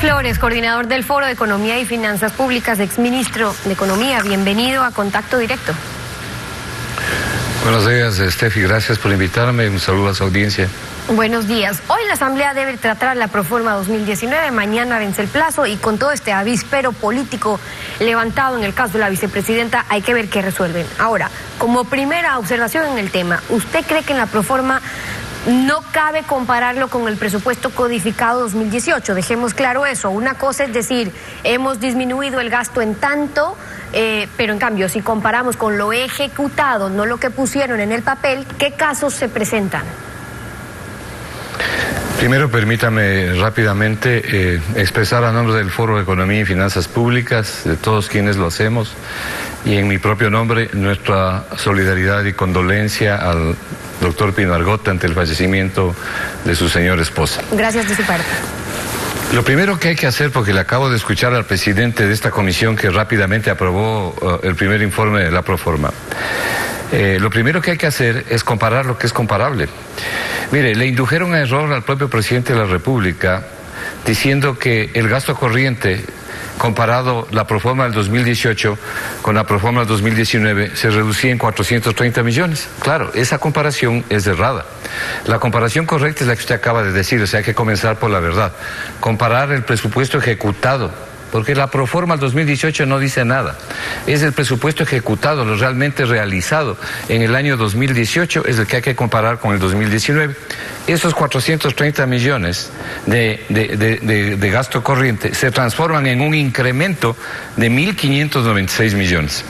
Flores, coordinador del Foro de Economía y Finanzas Públicas, exministro de Economía, bienvenido a Contacto Directo. Buenos días, Steffi, gracias por invitarme, un saludo a su audiencia. Buenos días. Hoy la Asamblea debe tratar la Proforma 2019, mañana vence el plazo y con todo este avispero político levantado en el caso de la vicepresidenta hay que ver qué resuelven. Ahora, como primera observación en el tema, ¿usted cree que en la Proforma no cabe compararlo con el presupuesto codificado 2018? Dejemos claro eso. Una cosa es decir, hemos disminuido el gasto en tanto, pero en cambio, si comparamos con lo ejecutado, no lo que pusieron en el papel, ¿qué casos se presentan? Primero, permítame rápidamente expresar a nombre del Foro de Economía y Finanzas Públicas, de todos quienes lo hacemos, y en mi propio nombre, nuestra solidaridad y condolencia al doctor Pino Argote ante el fallecimiento de su señora esposa. Gracias de su parte. Lo primero que hay que hacer, porque le acabo de escuchar al presidente de esta comisión que rápidamente aprobó el primer informe de la Proforma, lo primero que hay que hacer es comparar lo que es comparable. Mire, le indujeron a error al propio presidente de la República diciendo que el gasto corriente comparado la Proforma del 2018 con la Proforma del 2019 se reducía en 430 millones. Claro, esa comparación es errada. La comparación correcta es la que usted acaba de decir, o sea, hay que comenzar por la verdad. Comparar el presupuesto ejecutado, porque la Proforma del 2018 no dice nada. Es el presupuesto ejecutado, lo realmente realizado en el año 2018 es el que hay que comparar con el 2019. Esos 430 millones de gasto corriente se transforman en un incremento de 1.596 millones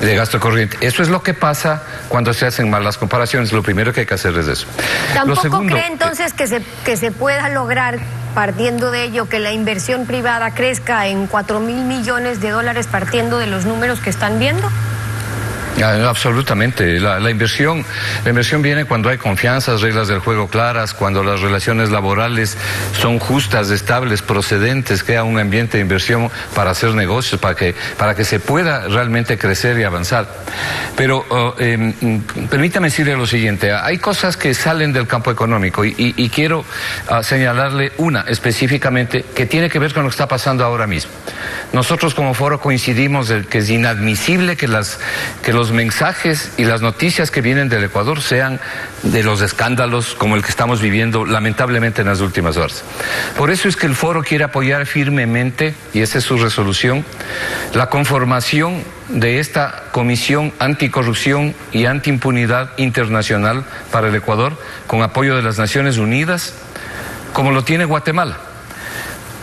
de gasto corriente. Eso es lo que pasa cuando se hacen mal las comparaciones. Lo primero que hay que hacer es eso. ¿Tampoco cree entonces que se pueda lograr, partiendo de ello, que la inversión privada crezca en 4.000 millones de dólares partiendo de los números que están viendo? Absolutamente. La inversión viene cuando hay confianza, reglas del juego claras, cuando las relaciones laborales son justas, estables, procedentes, crea un ambiente de inversión para hacer negocios, para que se pueda realmente crecer y avanzar. Pero permítame decirle lo siguiente, hay cosas que salen del campo económico y quiero señalarle una específicamente que tiene que ver con lo que está pasando ahora mismo. Nosotros como foro coincidimos en que es inadmisible que los mensajes y las noticias que vienen del Ecuador sean de los escándalos como el que estamos viviendo lamentablemente en las últimas horas. Por eso es que el foro quiere apoyar firmemente, y esa es su resolución, la conformación de esta Comisión Anticorrupción y Antiimpunidad Internacional para el Ecuador, con apoyo de las Naciones Unidas, como lo tiene Guatemala,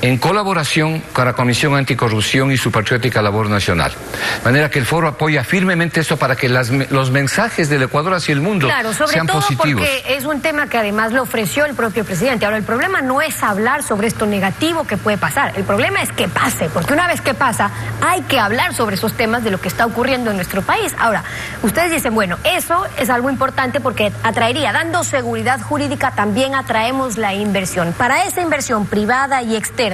en colaboración con la Comisión Anticorrupción y su patriótica labor nacional. De manera que el foro apoya firmemente esto para que los mensajes del Ecuador hacia el mundo sean positivos. Porque es un tema que además lo ofreció el propio presidente. Ahora, el problema no es hablar sobre esto negativo que puede pasar. El problema es que pase, porque una vez que pasa, hay que hablar sobre esos temas de lo que está ocurriendo en nuestro país. Ahora, ustedes dicen, bueno, eso es algo importante porque atraería, dando seguridad jurídica, también atraemos la inversión. Para esa inversión privada y externa,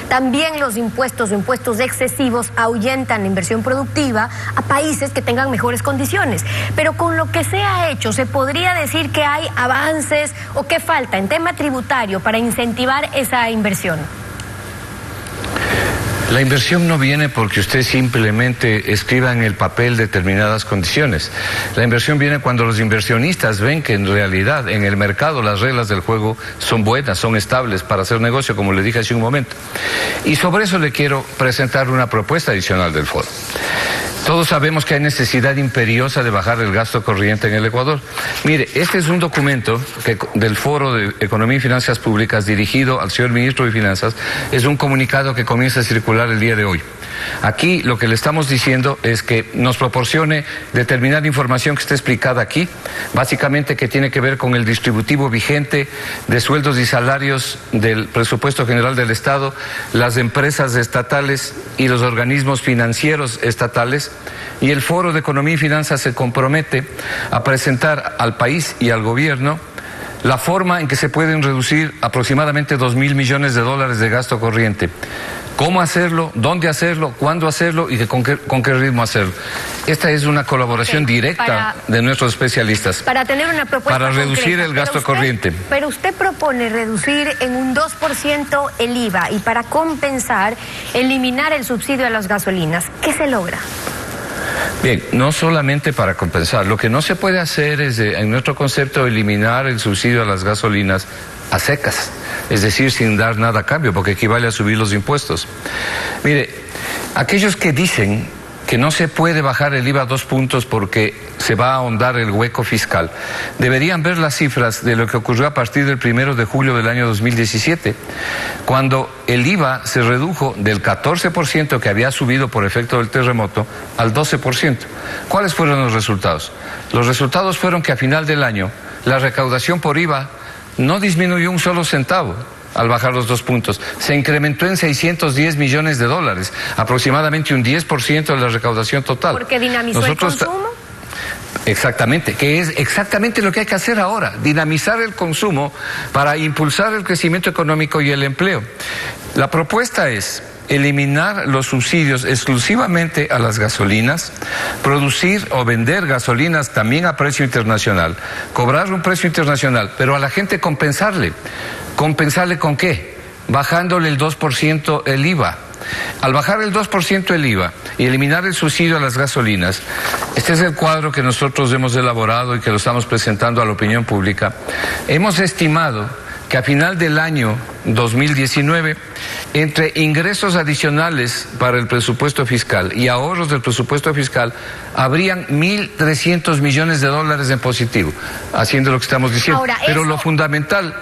también los impuestos excesivos ahuyentan la inversión productiva a países que tengan mejores condiciones. Pero con lo que se ha hecho, ¿se podría decir que hay avances o qué falta en tema tributario para incentivar esa inversión? La inversión no viene porque usted simplemente escriba en el papel determinadas condiciones. La inversión viene cuando los inversionistas ven que en realidad en el mercado las reglas del juego son buenas, son estables para hacer negocio, como le dije hace un momento. Y sobre eso le quiero presentar una propuesta adicional del foro. Todos sabemos que hay necesidad imperiosa de bajar el gasto corriente en el Ecuador. Mire, este es un documento del Foro de Economía y Finanzas Públicas dirigido al señor ministro de Finanzas. Es un comunicado que comienza a circular el día de hoy. Aquí lo que le estamos diciendo es que nos proporcione determinada información que está explicada aquí, básicamente que tiene que ver con el distributivo vigente de sueldos y salarios del presupuesto general del Estado, las empresas estatales y los organismos financieros estatales, y el Foro de Economía y Finanzas se compromete a presentar al país y al gobierno la forma en que se pueden reducir aproximadamente 2.000 millones de dólares de gasto corriente. ¿Cómo hacerlo? ¿Dónde hacerlo? ¿Cuándo hacerlo? ¿Y con qué ritmo hacerlo? Esta es una colaboración directa de nuestros especialistas. Para tener una propuesta para reducir concreta, el gasto corriente. Pero usted propone reducir en un 2% el IVA y para compensar, eliminar el subsidio a las gasolinas. ¿Qué se logra? Bien, no solamente para compensar. Lo que no se puede hacer es, en nuestro concepto, eliminar el subsidio a las gasolinas a secas, es decir, sin dar nada a cambio, porque equivale a subir los impuestos. Mire, aquellos que dicen que no se puede bajar el IVA 2 puntos porque se va a ahondar el hueco fiscal, deberían ver las cifras de lo que ocurrió a partir del 1 de julio del año 2017, cuando el IVA se redujo del 14% que había subido por efecto del terremoto al 12%. ¿Cuáles fueron los resultados? Los resultados fueron que a final del año la recaudación por IVA no disminuyó un solo centavo al bajar los 2 puntos. Se incrementó en 610 millones de dólares, aproximadamente un 10% de la recaudación total. ¿Porque dinamizó el consumo? Exactamente, que es exactamente lo que hay que hacer ahora, dinamizar el consumo para impulsar el crecimiento económico y el empleo. La propuesta es eliminar los subsidios exclusivamente a las gasolinas, producir o vender gasolinas también a precio internacional, cobrar un precio internacional, pero a la gente compensarle. ¿Compensarle con qué? Bajándole el 2% el IVA. Al bajar el 2% el IVA y eliminar el subsidio a las gasolinas, este es el cuadro que nosotros hemos elaborado y que lo estamos presentando a la opinión pública. Hemos estimado que a final del año 2019, entre ingresos adicionales para el presupuesto fiscal y ahorros del presupuesto fiscal, habrían 1.300 millones de dólares en positivo, haciendo lo que estamos diciendo. Ahora, pero lo fundamental...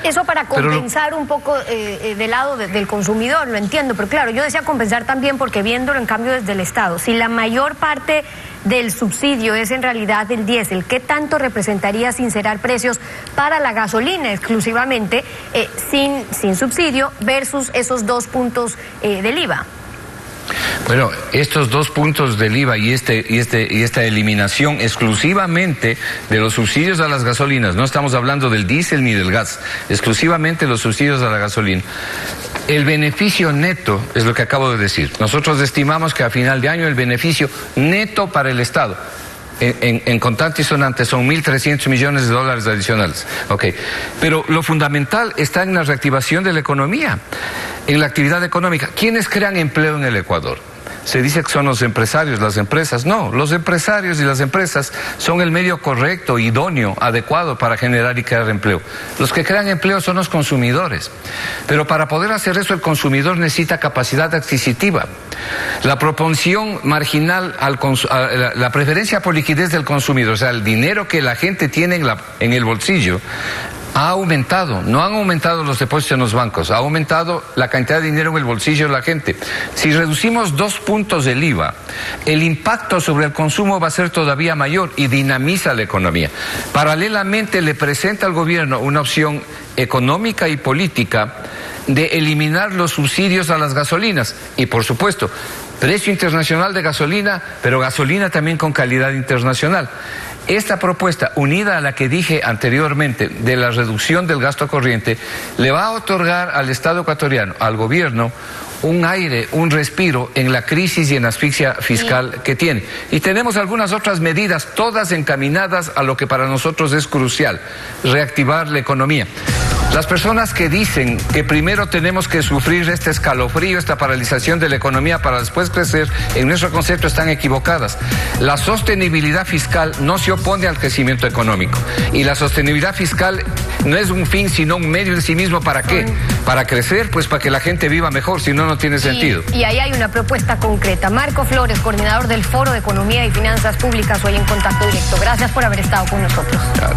Eso para compensar un poco del lado del consumidor, lo entiendo, pero claro, yo decía compensar también porque viéndolo en cambio desde el Estado, si la mayor parte del subsidio es en realidad del diésel, ¿qué tanto representaría sincerar precios para la gasolina exclusivamente sin subsidio versus esos 2 puntos del IVA? Bueno, estos 2 puntos del IVA y esta eliminación exclusivamente de los subsidios a las gasolinas, no estamos hablando del diésel ni del gas, exclusivamente los subsidios a la gasolina. El beneficio neto es lo que acabo de decir. Nosotros estimamos que a final de año el beneficio neto para el Estado, en contante y sonante, son 1.300 millones de dólares adicionales. Okay. Pero lo fundamental está en la reactivación de la economía, en la actividad económica. ¿Quiénes crean empleo en el Ecuador? Se dice que son los empresarios, las empresas. No, los empresarios y las empresas son el medio correcto, idóneo, adecuado para generar y crear empleo. Los que crean empleo son los consumidores. Pero para poder hacer eso, el consumidor necesita capacidad adquisitiva. La proporción marginal, la preferencia por liquidez del consumidor, o sea, el dinero que la gente tiene en el bolsillo, ha aumentado. No han aumentado los depósitos en los bancos, ha aumentado la cantidad de dinero en el bolsillo de la gente. Si reducimos 2 puntos del IVA, el impacto sobre el consumo va a ser todavía mayor y dinamiza la economía. Paralelamente le presenta al gobierno una opción económica y política de eliminar los subsidios a las gasolinas y, por supuesto, precio internacional de gasolina, pero gasolina también con calidad internacional. Esta propuesta, unida a la que dije anteriormente de la reducción del gasto corriente, le va a otorgar al Estado ecuatoriano, al gobierno, un aire, un respiro en la crisis y en la asfixia fiscal que tiene. Y tenemos algunas otras medidas, todas encaminadas a lo que para nosotros es crucial, reactivar la economía. Las personas que dicen que primero tenemos que sufrir este escalofrío, esta paralización de la economía para después crecer, en nuestro concepto están equivocadas. La sostenibilidad fiscal no se opone al crecimiento económico. Y la sostenibilidad fiscal no es un fin, sino un medio en sí mismo. ¿Para qué? Para crecer, pues para que la gente viva mejor, si no, no tiene sentido. Y ahí hay una propuesta concreta. Marco Flores, coordinador del Foro de Economía y Finanzas Públicas, hoy en Contacto Directo. Gracias por haber estado con nosotros. Claro.